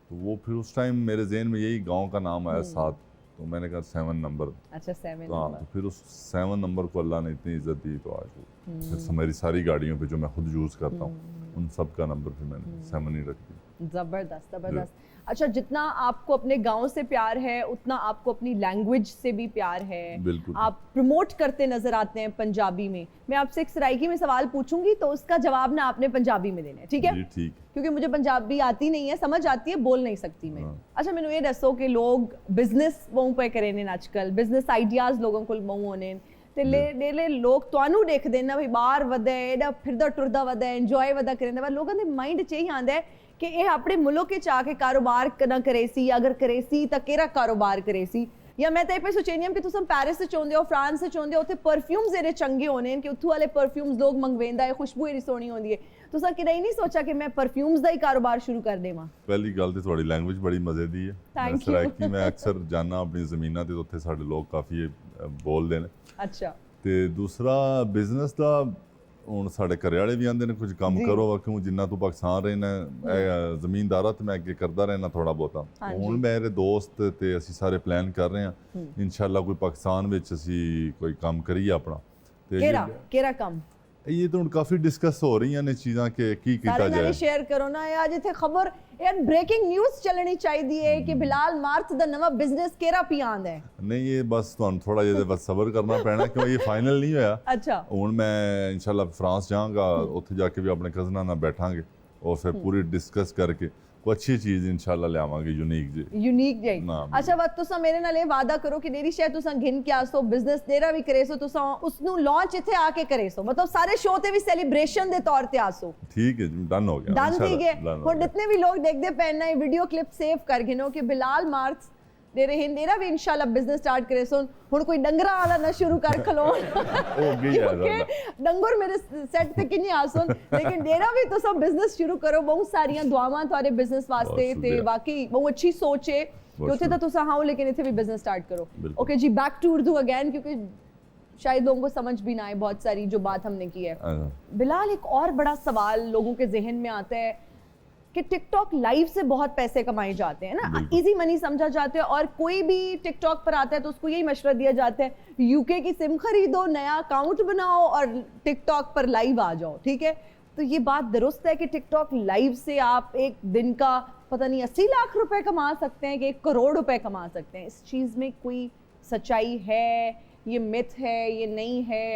तो वो फिर उस टाइम मेरे जहन में यही गांव का नाम आया 7, तो मैंने कहा 7 नंबर। अच्छा, 7 तो हाँ, नंबर। तो फिर उस 7 नंबर को अल्लाह ने इतनी इज्जत दी, तो आज वो फिर मेरी सारी गाड़ियों पे जो मैं खुद यूज़ करता हूँ उन सब का नंबर फिर मैंने 7 ही रख दिया। जबरदस्त जबरदस्त। अच्छा, जितना आपको अपने गांव से प्यार है उतना आपको अपनी लैंग्वेज से भी प्यार है। बिल्कुल। आप प्रमोट करते नजर आते हैं पंजाबी में। मैं आपसे एक सराइकी में सवाल पूछूंगी तो उसका जवाब ना आपने पंजाबी में देना है, ठीक है? जी ठीक। क्योंकि मुझे पंजाबी आती नहीं है, समझ आती है, बोल नहीं सकती मैं। हाँ। अच्छा, मैंने ये दसो कि लोग बिजनेस बहु पे करे ने आजकल, बिजनेस आइडियाज लोगों को बहु होने ते ले लोग ਤੁਹਾਨੂੰ ਦੇਖਦੇ ਨਾ ਵੀ ਬਾਹਰ ਵਧੇ ਇਹਦਾ ਫਿਰਦਾ ਟੁਰਦਾ ਵਧੇ ਇੰਜੋਏ ਵਧਾ ਕਰਿੰਦਾ, ਪਰ ਲੋਕਾਂ ਦੇ ਮਾਈਂਡ 'ਚ ਹੀ ਆਉਂਦਾ ਹੈ ਕਿ ਇਹ ਆਪਣੇ ਮੁਲਕ 'ਚ ਆ ਕੇ ਕਾਰੋਬਾਰ ਨਾ ਕਰੇ ਸੀ, ਅਗਰ ਕਰੇ ਸੀ ਤਾਂ ਕਿਹੜਾ ਕਾਰੋਬਾਰ ਕਰੇ ਸੀ। या मैं ते पे सोचेनी कि तुम पेरिस से चोंदे हो, फ्रांस से चोंदे हो, उत्थे परफ्यूम्स जेरे चंगे होने कि उत्थों वाले परफ्यूम्स लोग मंगवेंदा है, खुशबू एडी सोहनी होंदी है। तुसा कदे नहीं सोचा कि मैं परफ्यूम्स दा ही कारोबार शुरू कर देवां? पहली गल ते थोड़ी लैंग्वेज बड़ी मजे दी है। Thank you. सराइकी मैं अक्सर जाना अपनी ज़मीनां ते उत्थे साडे लोग काफ़ी बोलदे ने। अच्छा ते दूसरा बिजनेस दा ਹੁਣ ਸਾਡੇ ਘਰੇ ਵਾਲੇ ਵੀ ਆਂਦੇ ਨੇ ਕੁਝ ਕੰਮ ਕਰੋ ਕਿਉਂ ਜਿੰਨਾ ਤੂੰ ਪਾਕਿਸਤਾਨ ਰਹਿਣਾ ਜ਼ਮੀਨਦਾਰਾ ਤੇ ਮੈਂ ਅੱਗੇ ਕਰਦਾ ਰਹਿਣਾ ਥੋੜਾ ਬਹੁਤਾ ਹੁਣ ਮੇਰੇ ਦੋਸਤ ਤੇ ਅਸੀਂ ਸਾਰੇ ਪਲਾਨ ਕਰ ਰਹੇ ਹਾਂ ਇਨਸ਼ਾਅੱਲਾ ਕੋਈ ਪਾਕਿਸਤਾਨ ਵਿੱਚ ਅਸੀਂ ਕੋਈ ਕੰਮ ਕਰੀਏ ਆਪਣਾ ਤੇ ਕਿਹੜਾ ਕੰਮ ਇਹ ਤਾਂ ਹੁਣ ਕਾਫੀ ਡਿਸਕਸ ਹੋ ਰਹੀਆਂ ਨੇ ਚੀਜ਼ਾਂ ਕਿ ਕੀ ਕੀਤਾ ਜਾਏ। ਸਾਰੇ ਨਾਲ ਸ਼ੇਅਰ ਕਰੋ ਨਾ ਅੱਜ ਇੱਥੇ ਖਬਰ ਇਹ ਬ੍ਰੇਕਿੰਗ ਨਿਊਜ਼ ਚੱਲਣੀ ਚਾਹੀਦੀ ਹੈ ਕਿ ਬਿਲਾਲ ਮਾਰਥ ਦਾ ਨਵਾਂ ਬਿਜ਼ਨਸ ਕਿਹੜਾ ਪਿਆਂਦ ਹੈ। ਨਹੀਂ ਇਹ ਬਸ ਤੁਹਾਨੂੰ ਥੋੜਾ ਜਿਹਾ ਬਸ ਸਬਰ ਕਰਨਾ ਪੈਣਾ ਕਿਉਂ ਇਹ ਫਾਈਨਲ ਨਹੀਂ ਹੋਇਆ। ਅੱਛਾ ਹੁਣ ਮੈਂ ਇਨਸ਼ਾਅੱਲਾ ਫਰਾਂਸ ਜਾਵਾਂਗਾ ਉੱਥੇ ਜਾ ਕੇ ਵੀ ਆਪਣੇ ਕਜ਼ਨਾਂ ਨਾਲ ਬੈਠਾਂਗੇ और फिर पूरी डिस्कस करके कोई अच्छी चीज़ इंशाल्लाह ले आवांगे यूनिक जी। अच्छा बात तुसा मेरे नाल वादा करो कि डेरी शायद तुसा घिन के आसो बिजनेस तेरा भी करे सो तुसा उसनु लॉन्च इथे आके करे सो मतलब सारे शो ते भी सेलिब्रेशन दे तौर ते आसो। ठीक है डन हो गया डन ठीक है। और जितने भी लोग देखदे पैन ना वीडियो क्लिप सेव कर गिनो कि बिलाल मार्क्स तेरे हिंदेरा भी इंशाल्लाह बिजनेस स्टार्ट करे सो हुन कोई डंगरा वाला ना शुरू कर खलो हो गई डंगर मेरे सेट ते किन्नी आसन लेकिन डेरा भी तो सब बिजनेस शुरू करो बहुत सारियां दुआवां थारे बिजनेस वास्ते ते बाकी बहुत अच्छी सोच है कि उथे तो तुसा हां लेकिन इथे भी बिजनेस स्टार्ट करो। Okay ji back to Urdu again क्योंकि शायद लोगों को समझ भी ना आए बहुत सारी जो बात हमने की है। बिलाल एक और बड़ा सवाल लोगों के जहन में आता है कि टिकटॉक लाइव से बहुत पैसे कमाए जाते हैं ना इजी मनी समझा जाता है और कोई भी टिकटॉक पर आता है तो उसको यही मशवरा दिया जाता है यूके की सिम खरीदो नया अकाउंट बनाओ और टिकटॉक पर लाइव आ जाओ। ठीक है तो ये बात दुरुस्त है कि टिकटॉक लाइव से आप एक दिन का पता नहीं 80 लाख रुपए कमा सकते हैं कि 1 करोड़ रुपए कमा सकते हैं। इस चीज़ में कोई सच्चाई है ये मिथ है ये नहीं है?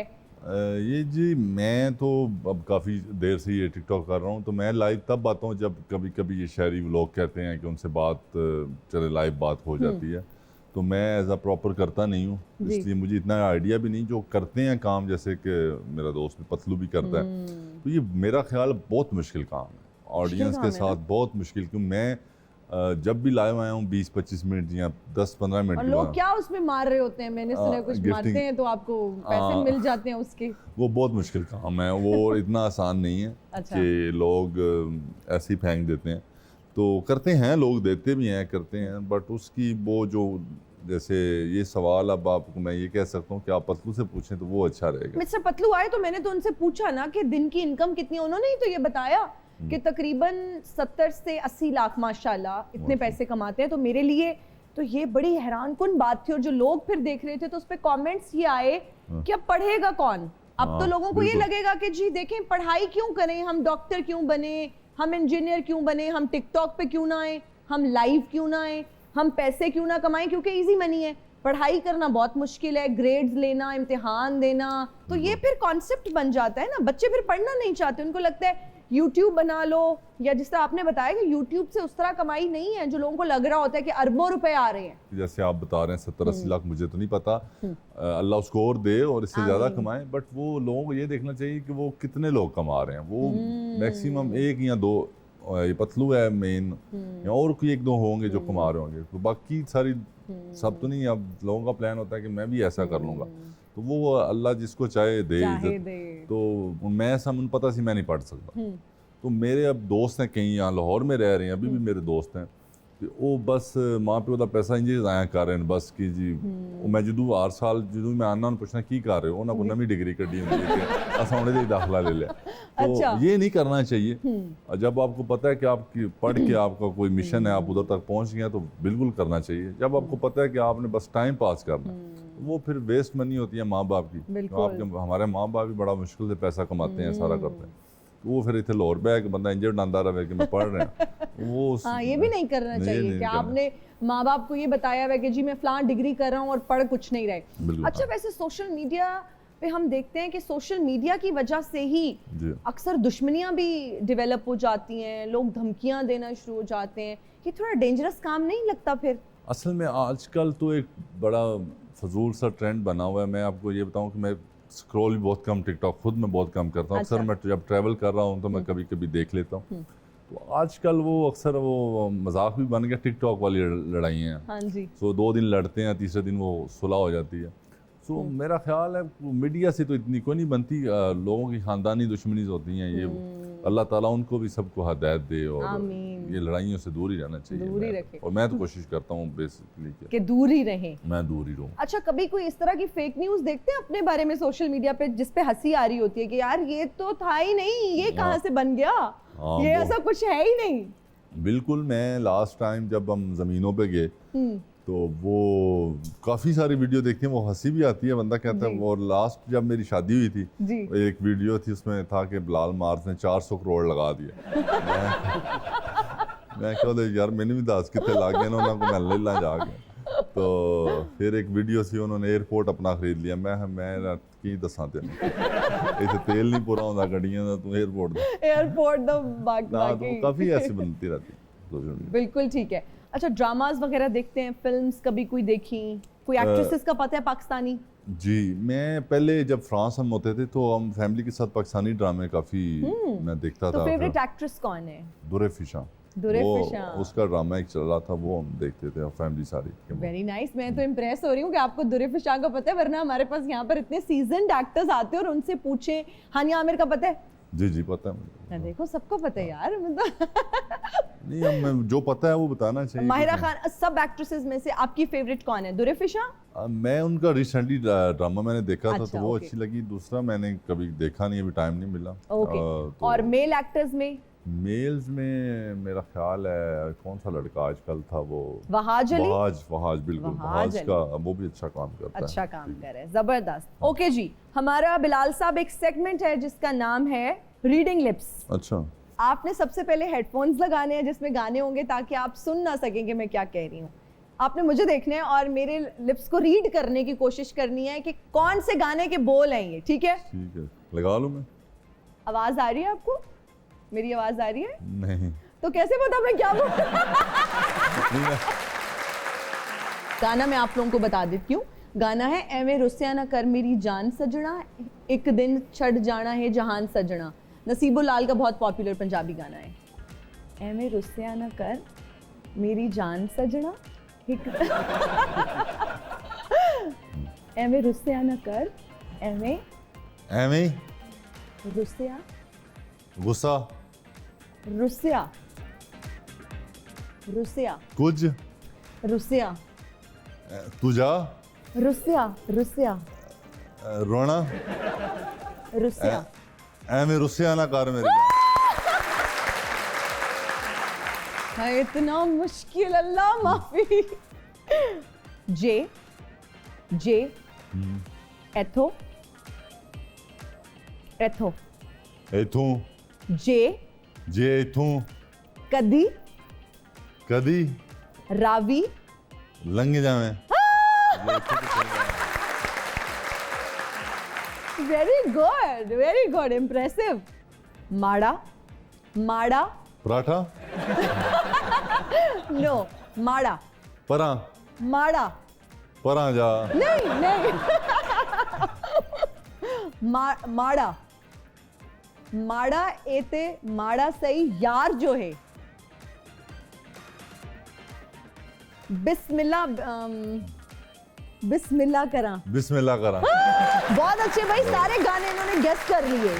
ये जी मैं तो अब काफ़ी देर से ये टिकटॉक कर रहा हूँ तो मैं लाइव तब आता हूँ जब कभी कभी ये शहरी लोग कहते हैं कि उनसे बात चले लाइव बात हो जाती है तो मैं एज अ प्रॉपर करता नहीं हूँ इसलिए मुझे इतना आइडिया भी नहीं। जो करते हैं काम जैसे कि मेरा दोस्त पतलू भी करता है तो ये मेरा ख्याल बहुत मुश्किल काम है ऑडियंस के साथ बहुत मुश्किल क्यों मैं जब भी लाइव आया हूँ 20-25 मिनट या 10-15 मिनट लोग क्या उसमें मार रहे होते हैं मैंने सुना कुछ मारते हैं तो आपको पैसे मिल जाते हैं उसके वो बहुत मुश्किल काम है वो इतना आसान नहीं है कि लोग ऐसे ही फेंक देते हैं तो करते हैं लोग देते भी हैं करते हैं बट उसकी वो जो जैसे ये सवाल अब आपको मैं ये कह सकता हूँ कि आप पतलू से पूछें तो वो अच्छा रहेगा। मिस्टर पतलू आए तो मैंने तो उनसे पूछा ना कि दिन की इनकम कितनी है उन्होंने ही तो ये बताया कि तकरीबन 70 से 80 लाख माशाल्लाह इतने पैसे कमाते हैं। तो मेरे लिए तो ये बड़ी हैरान कुन बात थी और जो लोग फिर देख रहे थे तो उस पर कमेंट्स ये आए कि अब पढ़ेगा कौन। अब तो लोगों को ये लगेगा कि जी देखें पढ़ाई क्यों करें हम डॉक्टर क्यों बने हम इंजीनियर क्यों बने हम टिकटॉक पे क्यों ना आए हम लाइव क्यों ना आए हम पैसे क्यों ना कमाएं क्योंकि इजी मनी है। पढ़ाई करना बहुत मुश्किल है ग्रेड्स लेना इम्तिहान देना तो ये फिर कॉन्सेप्ट बन जाता है ना बच्चे फिर पढ़ना नहीं चाहते उनको लगता है YouTube बना लो या जिस तरह आपने बताया कि YouTube से उस तरह कमाई नहीं है जो लोगों को लग रहा होता है कि अरबों रुपए आ रहे हैं। जैसे आप बता रहे हैं 70-80 लाख मुझे तो नहीं पता अल्लाह उसको और दे और इससे ज़्यादा कमाए बट वो लोगों को ये देखना चाहिए कि वो कितने लोग कमा रहे हैं वो मैक्सिमम 1 या 2 ये पतलू है मेन या और कोई 1-2 होंगे जो कमा रहे होंगे तो बाकी सारी सब तो नहीं। अब लोगों का प्लान होता है कि मैं भी ऐसा कर लूँगा तो वो अल्लाह जिसको चाहे दे तो मैं समझ पता सी मैं नहीं पढ़ सकता तो मेरे अब दोस्त हैं कहीं यहाँ लाहौर में रह रहे हैं अभी भी मेरे दोस्त हैं वो बस माँ प्यो का पैसा इंज जाया कर रहे हैं बस कि जी मैं जो हर साल जो मैं आना पूछना की कर रहे हो उन्होंने को नवी डिग्री कड्डी होंगी असा उन्हें दाखिला ले लिया तो ये नहीं करना चाहिए। जब आपको पता है कि आपकी पढ़ के आपका कोई मिशन है आप उधर तक पहुँच गए तो बिल्कुल करना चाहिए। जब आपको पता है कि आपने बस टाइम पास करना वो फिर वेस्ट मनी होती है माँ बाप की तो आपके हमारे माँ बाप भी बड़ा मुश्किल से पैसा कमाते हैं सारा करते हैं तो वो फिर इतने लाहौर बैग बंदा इंजर्ड आंदा रहे कि मैं पढ़ रहा वो ये भी नहीं करना चाहिए कि आपने माँ बाप को ये बताया हुआ कि जी मैं फलां डिग्री कर रहा हूँ और पढ़ कुछ नहीं रहे। अच्छा वैसे सोशल मीडिया पे हम देखते हैं कि सोशल मीडिया की वजह से ही अक्सर दुश्मनियां भी डेवलप हो जाती हैं लोग धमकियां देना शुरू हो जाते हैं ये थोड़ा डेंजरस काम नहीं लगता फिर? असल में आजकल तो एक बड़ा फजूल सा ट्रेंड बना हुआ है। मैं आपको ये बताऊं कि मैं स्क्रॉल भी बहुत कम टिकटॉक खुद मैं बहुत कम करता हूँ। अक्सर मैं जब ट्रैवल कर रहा हूँ तो मैं कभी कभी देख लेता हूँ तो आजकल वो अक्सर वो मजाक भी बन गया, टिकटॉक वाली लड़ाइयाँ। हाँ जी। सो 2 दिन लड़ते हैं, तीसरे दिन वो सुलह हो जाती है। सो मेरा ख्याल है मीडिया से तो इतनी कोई नहीं बनती, लोगों की ख़ानदानी दुश्मनी होती हैं ये। अल्लाह ताला उनको भी सबको हिदायत दे और आमीन। ये लड़ाइयों से दूर ही रहना चाहिए। दूर ही रखे। और मैं तो कोशिश करता हूँ बेसिकली कि दूर ही रहें। मैं दूर ही रहूँ। अच्छा, कभी कोई इस तरह की फेक न्यूज़ देखते हैं अपने बारे में सोशल मीडिया पे जिस पे हंसी आ रही होती है कि यार ये तो था ही नहीं, ये कहाँ से बन गया, ये ऐसा कुछ है ही नहीं? बिल्कुल। मैं लास्ट टाइम जब हम ज़मीनों पे गए तो वो काफ़ी सारी वीडियो देखते हैं, वो हंसी भी आती है, बंदा कहता है। और लास्ट जब मेरी शादी हुई थी जी। एक वीडियो थी, उसमें था कि बिलाल मार्स ने 400 करोड़ लगा दिया। मैं क्या यार मैंने भी 10 कितने ला गए ना को मैं ले ला जाके। तो फिर एक वीडियो थी, उन्होंने एयरपोर्ट अपना खरीद लिया। मैं की दसा तेन इतने तेल नहीं पूरा होता गड्डियां का, तू एयरपोर्ट तो बाकी काफ़ी ऐसी बनती रहती। बिल्कुल ठीक है। अच्छा, ड्रामास वगैरह देखते हैं, फिल्म्स कभी कोई देखी? कोई एक्ट्रेसेस का पता है पाकिस्तानी? जी, मैं पहले जब फ्रांस हम होते थे तो हम फैमिली के साथ पाकिस्तानी ड्रामे काफ़ी मैं देखता था। तो फेवरेट एक्ट्रेस कौन है? दुरे फिशा। उसका ड्रामा एक चल रहा था, वो हम देखते थे फैमिली सारी। Very nice. मैं तो इम्प्रेस हो रही हूँ कि आपको दुरे फिशा का पता है, वरना हमारे पास यहाँ पर इतने सीजन्ड एक्टर्स आते हैं और उनसे पूछे। हानिया आमिर का पता है? जी पता है मुझे। देखो सबको पता है यार, मतलब नहीं, हम जो पता है वो बताना चाहिए। माहिरा खान, सब एक्ट्रेसेस में से आपकी फेवरेट कौन है? दुरे फिशा? मैं उनका रिसेंटली ड्रामा मैंने देखा था, तो वो ओके। अच्छी लगी। दूसरा मैंने कभी देखा नहीं, अभी टाइम नहीं मिला। ओके। और मेल एक्टर्स में? मेल्स में मेरा ख्याल है कौन सा लड़का आजकल था वो, वहाज अली। वहाज बिल्कुल, वहाज का वो भी अच्छा काम करता है। अच्छा काम कर रहे हैं, जबरदस्त। ओके जी, हमारा बिलाल साहब एक सेगमेंट है जिसका नाम है रीडिंग लिप्स। अच्छा। आपने सबसे पहले हेडफोन्स लगाने हैं जिसमें गाने होंगे ताकि आप सुन ना सकें कि मैं क्या कह रही हूँ। आपने मुझे देखना है और मेरे लिप्स को रीड करने की कोशिश करनी है कि कौन से गाने के बोल हैं ये। ठीक है? ठीक है, लगा लूं मैं। आवाज आ रही है आपको? मेरी आवाज आ रही है? नहीं। तो कैसे पता मैं क्या बोल गाना मैं आप लोगों को बता देती हूँ। गाना है एवें रुस्या ना कर मेरी जान सजना, एक दिन छड़ जाना है जहान सजना। नसीबुल लाल का बहुत पॉपुलर पंजाबी गाना है। एवें रुस्या ना कर मेरी जान सजना, एवें रुस्या ना कर, एवें रुस्या, गुस्सा, रुस्या, रुस्या, कुछ, रुस्या, तुझा, रुस्या, रुस्या, रोना, रुस्या। एवें रुस्या ना कर मेरी। है इतना मुश्किल, अल्लाह माफी। जे एथो, एथो, इथों, जे इथों, कदी, कदी, रावी, लंघ जावे। Very good, impressive. माड़ा, माड़ा, पराठा, नो, माड़ा, परा, माड़ा, परा जा, नहीं माड़ा, माड़ा एते माड़ा सही यार जो है। बिस्मिल्लाह, बिस्मिल्लाह करा, बिस्मिल्लाह करा। बहुत अच्छे भाई, सारे गाने इन्होंने गेस कर लिए।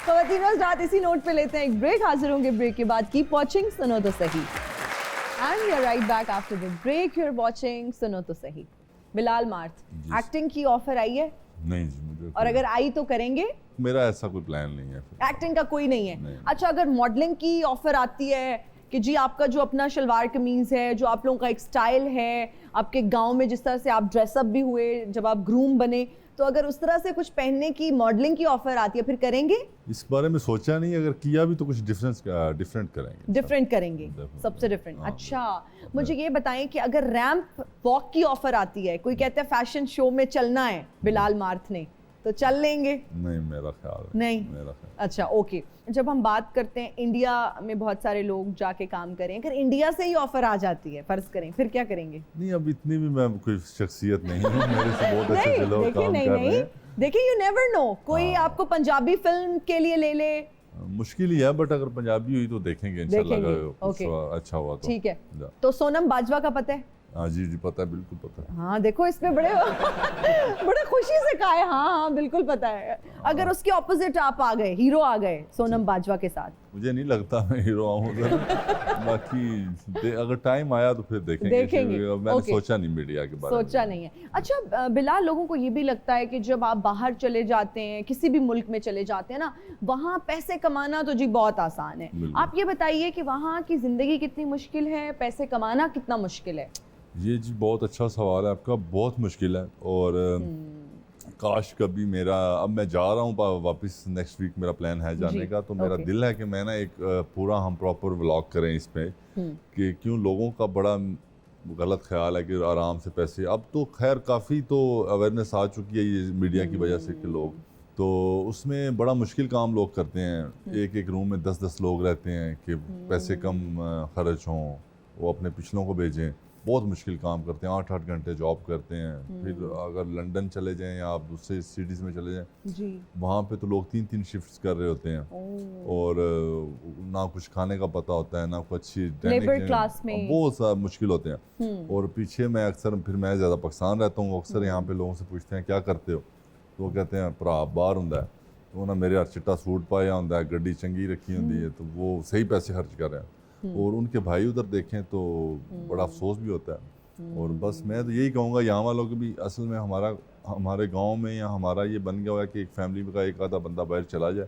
खवातीन बस रात इसी नोट पे लेते हैं एक ब्रेक, हाजिर होंगे ब्रेक के बाद। कीप वॉचिंग सुनो तो सही। And we are right back after the break. You are watching सुनो तो सही। बिलाल मार्थ, एक्टिंग की ऑफर आई है? नहीं जी, मुझे और अगर आई तो करेंगे? मेरा ऐसा कोई प्लान नहीं है। एक्टिंग का कोई नहीं है? नहीं। अच्छा, अगर मॉडलिंग की ऑफर आती है कि जी आपका जो अपना शलवार कमीज है, जो आप लोगों का एक स्टाइल है, आपके गांव में जिस तरह से आप ड्रेसअप भी हुए जब आप ग्रूम बने, तो अगर उस तरह से कुछ पहनने की मॉडलिंग की ऑफर आती है फिर करेंगे? इस बारे में सोचा नहीं, अगर किया भी तो कुछ डिफरेंट करेंगे। डिफरेंट करेंगे, सबसे डिफरेंट। अच्छा, मुझे ये बताएं कि अगर रैंप वॉक की ऑफर आती है, कोई कहता है फैशन शो में चलना है बिलाल मार्थ ने, तो चल लेंगे? नहीं, मेरा ख्याल है नहीं। मेरा ख्याल। अच्छा, ओके। जब हम बात करते हैं इंडिया में बहुत सारे लोग जाके काम करें, अगर इंडिया से ही ऑफर आ जाती है फर्ज करें, फिर क्या करेंगे? नहीं, अब इतनी भी मैं कोई शख्सियत नहीं हूँ, मेरे से बहुत अच्छे लोग काम कर रहे हैं। देखिए, यू नेवर नो, कोई आपको पंजाबी फिल्म के लिए ले ले, मुश्किल ही है, बट अगर पंजाबी हुई तो देखेंगे इंशाल्लाह देखेंगे, अगर कुछ ओके। अच्छा हुआ तो। ठीक है, जा। तो सोनम बाजवा का पता है? हाँ जी जी पता है, बिल्कुल पता है। हाँ देखो इसमें बड़े बड़े खुशी से कहा है, हाँ हाँ बिल्कुल पता है। अगर उसके ऑपोजिट आप आ गए, हीरो आ गए सोनम बाजवा के साथ, मुझे नहीं लगता मैं हीरो आऊँ उधर। बाकी अगर टाइम आया तो फिर देखेंगे। मैंने ओके। सोचा नहीं मीडिया के बारे में। सोचा नहीं है। अच्छा बिलाल, लोगों को ये भी लगता है कि जब आप बाहर चले जाते हैं, किसी भी मुल्क में चले जाते हैं ना, वहाँ पैसे कमाना तो जी बहुत आसान है। बिल्कुल। आप ये बताइए कि वहाँ की जिंदगी कितनी मुश्किल है, पैसे कमाना कितना मुश्किल है? ये जी बहुत अच्छा सवाल है आपका, बहुत मुश्किल है। और काश कभी मेरा, अब मैं जा रहा हूँ वापस, नेक्स्ट वीक मेरा प्लान है जाने का, तो मेरा दिल है कि मैं ना एक पूरा हम प्रॉपर व्लॉग करें इस पे, कि क्यों लोगों का बड़ा गलत ख्याल है कि आराम से पैसे, अब तो खैर काफ़ी तो अवेयरनेस आ चुकी है ये मीडिया की वजह से कि लोग तो उसमें बड़ा मुश्किल काम लोग करते हैं। एक एक रूम में 10-10 लोग रहते हैं कि पैसे कम खर्च हों, वो अपने पिछलों को भेजें, बहुत मुश्किल काम करते हैं, 8-8 घंटे जॉब करते हैं। फिर अगर लंदन चले जाएं या आप दूसरे सिटीज़ में चले जाएं जी, वहाँ पे तो लोग 3-3 शिफ्ट्स कर रहे होते हैं, और ना कुछ खाने का पता होता है, ना कुछ अच्छी लेबर क्लास में बहुत सा मुश्किल होते हैं। और पीछे मैं अक्सर, फिर मैं ज़्यादा पाकिस्तान रहता हूँ, अक्सर यहाँ पे लोगों से पूछते हैं क्या करते हो, तो वो कहते हैं भरा बाहर होंगे, तो ना मेरे चिट्टा सूट पाया होंगे, गड्डी चंगी रखी होंगी है, तो वो सही पैसे खर्च कर रहे हैं। और उनके भाई उधर देखें तो बड़ा अफसोस भी होता है। और बस मैं तो यही कहूँगा यहाँ वालों को भी, असल में हमारे गांव में या हमारा ये बन गया हुआ है कि एक फैमिली का एक आधा बंदा बाहर चला जाए,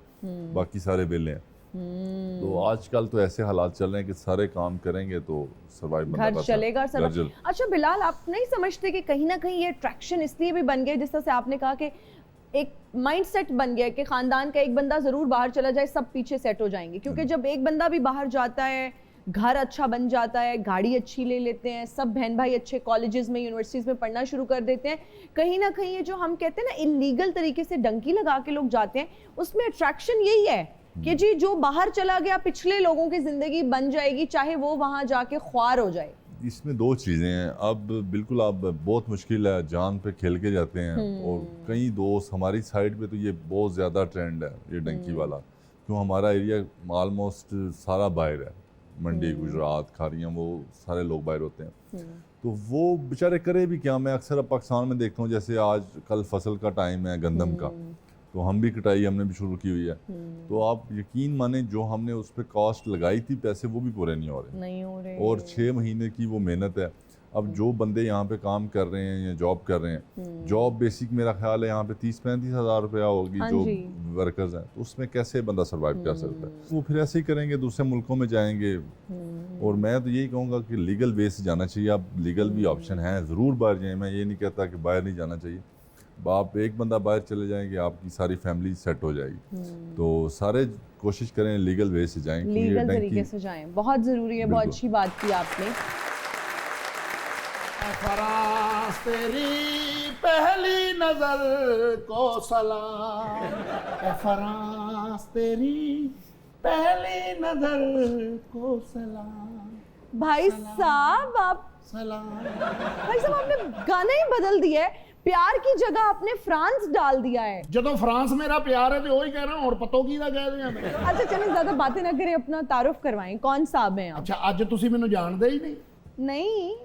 बाकी सारे बेले हैं। तो आजकल तो ऐसे हालात चल रहे हैं कि सारे काम करेंगे तो सर्वाइव बंदा घर चलेगा घर सब। अच्छा बिलाल, आप नहीं समझते कि कहीं ना कहीं ये अट्रैक्शन इसलिए भी बन गया, जिस तरह से आपने कहा कि एक माइंडसेट बन गया कि खानदान का एक बंदा जरूर बाहर चला जाए, सब पीछे सेट हो जाएंगे, क्योंकि जब एक बंदा भी बाहर जाता है, घर अच्छा बन जाता है, गाड़ी अच्छी ले लेते हैं, सब बहन भाई अच्छे कॉलेजेस में, यूनिवर्सिटीज़ में पढ़ना शुरू कर देते हैं, कहीं ना कहीं ये जो हम कहते हैं ना इलीगल तरीके से डंकी लगा के लोग जाते हैं, उसमें अट्रैक्शन यही है कि जी जो बाहर चला गया पिछले लोगों की जिंदगी बन जाएगी, चाहे वो वहाँ जाके ख्वार हो जाए। इसमें दो चीज़ें हैं। अब बिल्कुल आप बहुत मुश्किल है, जान पे खेल के जाते हैं। और कई दोस्त हमारी साइड पे तो ये बहुत ज़्यादा ट्रेंड है ये डंकी वाला, क्यों हमारा एरिया ऑलमोस्ट सारा बाहर है, मंडी, गुजरात, खारियाँ, वो सारे लोग बाहर होते हैं। तो वो बेचारे करे भी क्या। मैं अक्सर अब पाकिस्तान में देखता हूँ, जैसे आज कल फसल का टाइम है गंदम का, तो हम भी कटाई हमने भी शुरू की हुई है, तो आप यकीन माने जो हमने उस पर कॉस्ट लगाई थी, पैसे वो भी पूरे नहीं हो रहे। और 6 महीने की वो मेहनत है। अब जो बंदे यहाँ पे काम कर रहे हैं या जॉब कर रहे हैं, जॉब बेसिक मेरा ख्याल है यहाँ पे 30-35 हज़ार रुपया होगी जो वर्कर्स हैं, तो उसमें कैसे बंदा सर्वाइव कर सकता है। वो फिर ऐसे ही करेंगे, दूसरे मुल्कों में जाएंगे। और मैं तो यही कहूँगा कि लीगल वे से जाना चाहिए। अब लीगल भी ऑप्शन है, ज़रूर बाहर जाएँ, मैं ये नहीं कहता कि बाहर नहीं जाना चाहिए। आप एक बंदा बाहर चले जाएंगे, आपकी सारी फैमिली सेट हो जाएगी। तो सारे कोशिश करें लीगल वे से जाएं, लीगल तरीके से जाएं, बहुत ज़रूरी है। बहुत अच्छी बात की आपने। फ्रांस तेरी पहली नजर को सलाम, फ्रांस तेरी पहली नजर को सलाम। भाई साहब आप भाई साहब आपने गाना ही बदल दिया है, प्यार की जगह आपने फ्रांस डाल दिया है। जो फ्रांस मेरा प्यार है तो वही कह रहा हूँ, और पतो की कह रहे हैं। अच्छा चलिए ज्यादा बातें ना करें, अपना तारुफ करवाएं, कौन साहब हैं आप? अच्छा अज तुसी मैनू जानदे ही नहीं? नहीं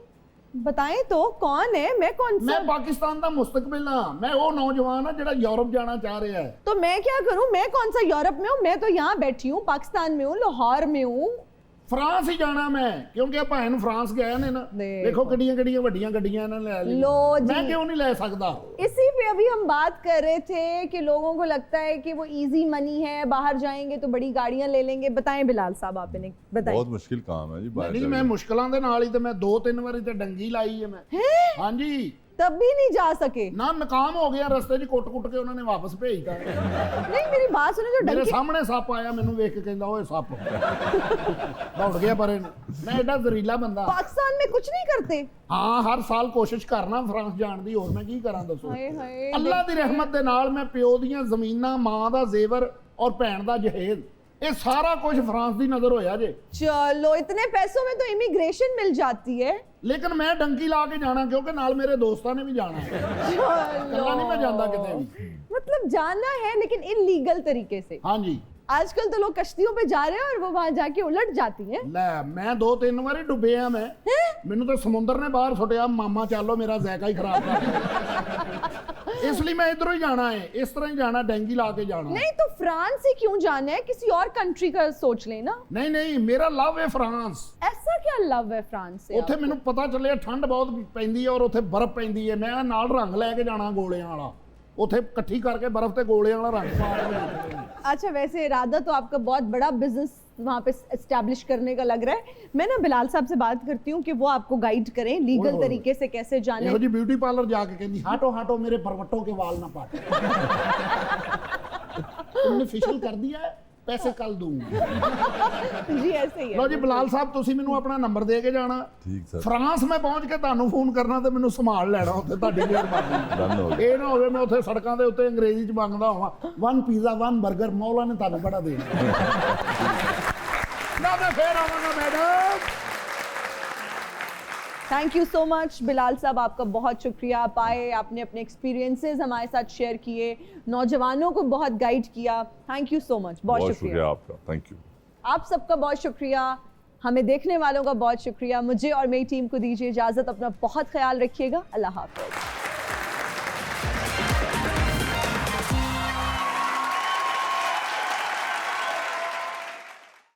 बताएं तो कौन है? मैं कौन सा? मैं पाकिस्तान का मुस्तकबिल हाँ, मैं वो नौजवान हाँ जो यूरोप जाना चाह रहा है। तो मैं क्या करूं? मैं कौन सा यूरोप में हूँ? मैं तो यहाँ बैठी हूँ, पाकिस्तान में हूँ, लाहौर में हूँ। फ्रांस ही जाना मैं, क्योंकि भाई फ्रांस गए ने ना, देखो किड्डियां किड्डियां वड्डियां गड्डियां इन्होंने ले ली, मैं क्यों नहीं ले सकता? इसी पे अभी हम बात कर रहे थे कि लोगों को लगता है कि वो इजी मनी है, बाहर जाएंगे तो बड़ी गाड़ियां ले लेंगे। बताएं बिलाल साहब, आपने बताएं। बहुत मुश्किल काम है जी बाहर। नहीं मैं मुश्किलों के नाल ही तो मैं 2-3 बारी तो डंगी लाई है मैं। हाँ जी, तब भी नहीं जा सके ना, नाकाम हो गया रस्ते च, कुट के उन्होंने वापस भेजता। नहीं मेरी बात सुनो, जो मेरे सामने सप आया, मैनू वेख के कहंदा ओए सप, दौड़ गया परे। मैं एडा जहरीला बंदा। पाकिस्तान में कुछ नहीं करते? हाँ हर साल कोशिश करना फ्रांस जान दी, और मैं की करा दसो। हाय अल्लाह दी रहमत दे नाल मैं प्यो दियां ज़मीनां, मां दा जेवर और भैन दा जहेज, ये सारा कुछ फ्रांस दी नजर होया जे। चलो इतने पैसों में तो इमिग्रेशन मिल जाती है। लेकिन मैं डंकी ला के जाना, क्योंकि नाल मेरे दोस्तों ने भी जाना है। कल्ला नहीं मैं जांदा किते भी। मतलब जाना है लेकिन इलीगल तरीके से। हाँ जी। आजकल तो लोग कश्तियों पे जा रहे हैं और वो वहां जाके उलट जाती हैं। ਲੈ ਮੈਂ 2-3 ਵਾਰੀ ਡੁੱਬਿਆ ਮੈਂ ਮੈਨੂੰ ਤਾਂ ਸਮੁੰਦਰ ਨੇ ਬਾਹਰ ਸੁੱਟਿਆ ਮਾਮਾ ਚੱਲੋ ਮੇਰਾ ਜ਼ਾਇਕਾ ਹੀ ਖਰਾਬ ਕਰ ਦਿੱਤਾ। ਇਸ ਲਈ ਮੈਂ ਇਧਰੋਂ ਹੀ ਜਾਣਾ ਹੈ, ਇਸ ਤਰ੍ਹਾਂ ਹੀ ਜਾਣਾ, ਡੈਂਗੀ ਲਾ ਕੇ ਜਾਣਾ। नहीं तो फ्रांस से क्यों जाना है, किसी और कंट्री का सोच लेना। ਨਹੀਂ ਨਹੀਂ ਮੇਰਾ ਲਵ ਹੈ ਫਰਾਂਸ। ऐसा क्या लव है फ्रांस से ਉੱਥੇ ਮੈਨੂੰ ਪਤਾ ਚੱਲਿਆ ਠੰਡ ਬਹੁਤ ਪੈਂਦੀ ਹੈ ਔਰ ਉੱਥੇ ਬਰਫ਼ ਪੈਂਦੀ ਹੈ। ਮੈਂ ਨਾਲ ਰੰਗ ਲੈ ਕੇ ਜਾਣਾ ਗੋਲਿਆਂ ਵਾਲਾ, ਉੱਥੇ ਇਕੱਠੀ ਕਰਕੇ ਬਰਫ਼ ਤੇ ਗੋਲਿਆਂ वाला रंग पा के। अच्छा वैसे इरादा तो आपका बहुत बड़ा बिजनेस वहाँ पे एस्टैब्लिश करने का लग रहा है। मैं ना बिलाल साहब से बात करती हूँ कि वो आपको गाइड करें लीगल ओए। तरीके से कैसे जाने। ਇਹੋ ਜੀ ਬਿਊਟੀ ਪਾਰਲਰ ਜਾ ਕੇ ਕਹਿੰਦੀ ਹਟੋ ਹਟੋ ਮੇਰੇ ਪਰਵਟੋं के वाल ना पाट। तुमने फेशियल कर दिया है, पैसे कल दूंगा। जी ऐसे ही ਲਓ है। ਜੀ ਬਲਾਲ ਸਾਹਿਬ ਤੁਸੀਂ ਮੈਨੂੰ ਆਪਣਾ ਨੰਬਰ ਦੇ ਕੇ ਜਾਣਾ। ਠੀਕ ਸਰ। ਫਰਾਂਸ ਮੈਂ ਪਹੁੰਚ ਕੇ ਤੁਹਾਨੂੰ ਫੋਨ ਕਰਨਾ ਤੇ ਮੈਨੂੰ ਸੰਭਾਲ ਲੈਣਾ ਉੱਥੇ ਤੁਹਾਡੀ ਮਿਹਰਬਾਨੀ। Done ਹੋ ਗਿਆ। ਇਹ ਨਾ ਹੋਵੇ ਮੈਂ ਉੱਥੇ ਸੜਕਾਂ ਦੇ ਉੱਤੇ ਅੰਗਰੇਜ਼ੀ ਚ ਮੰਗਦਾ ਹੋਵਾਂ 1 ਪੀਜ਼ਾ 1 버ਗਰ, ਮੌਲਾ ਨੇ ਤੁਹਾਨੂੰ ਬੜਾ ਦੇਣਾ। ਨਾ ਮੈਂ ਫੇਰ ਆਵਾਂਗਾ madam. Thank you so much Bilal साहब, आपका बहुत शुक्रिया। आप आए, आपने अपने एक्सपीरियंसेस हमारे साथ शेयर किए, नौजवानों को बहुत गाइड किया। थैंक यू सो मच, बहुत बहुत शुक्रिया। शुक्रिया आपका, थैंक यू। आप सबका बहुत शुक्रिया, हमें देखने वालों का बहुत शुक्रिया। मुझे और मेरी टीम को दीजिए इजाजत, अपना बहुत ख्याल रखिएगा। अल्लाह हाफिज।